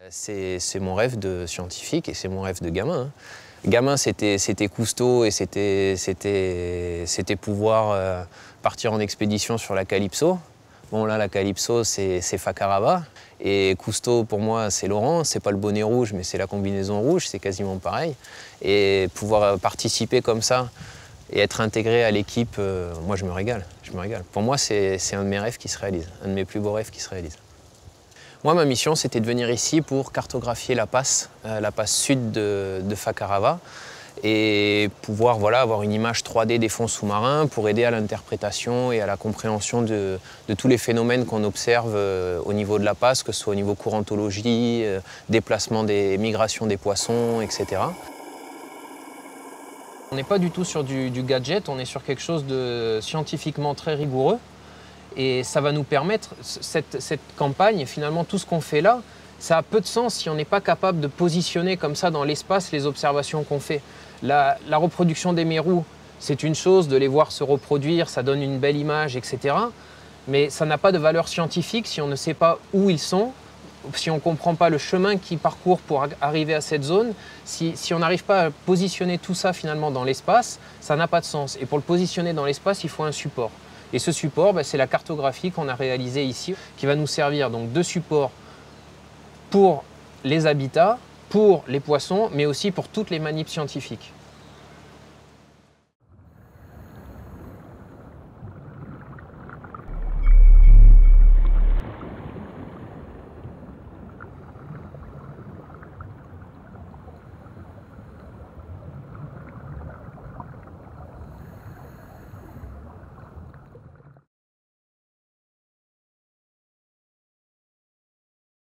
C'est mon rêve de scientifique et c'est mon rêve de gamin. Gamin, c'était Cousteau et c'était pouvoir partir en expédition sur la Calypso. Bon, là, la Calypso, c'est Fakarava. Et Cousteau, pour moi, c'est Laurent. C'est pas le bonnet rouge, mais c'est la combinaison rouge, c'est quasiment pareil. Et pouvoir participer comme ça et être intégré à l'équipe, moi, je me régale. Pour moi, c'est un de mes rêves qui se réalise, un de mes plus beaux rêves qui se réalise. Moi, ma mission, c'était de venir ici pour cartographier la passe sud de Fakarava et pouvoir avoir une image 3D des fonds sous-marins pour aider à l'interprétation et à la compréhension de tous les phénomènes qu'on observe au niveau de la passe, que ce soit au niveau courantologie, déplacement des migrations des poissons, etc. On n'est pas du tout sur du gadget, on est sur quelque chose de scientifiquement très rigoureux. Et ça va nous permettre, cette campagne, finalement tout ce qu'on fait là, ça a peu de sens si on n'est pas capable de positionner comme ça dans l'espace les observations qu'on fait. La reproduction des mérous, c'est une chose, de les voir se reproduire, ça donne une belle image, etc. Mais ça n'a pas de valeur scientifique si on ne sait pas où ils sont, si on ne comprend pas le chemin qu'ils parcourent pour arriver à cette zone. Si on n'arrive pas à positionner tout ça finalement dans l'espace, ça n'a pas de sens. Et pour le positionner dans l'espace, il faut un support. Et ce support, c'est la cartographie qu'on a réalisée ici, qui va nous servir donc de support pour les habitats, pour les poissons, mais aussi pour toutes les manips scientifiques.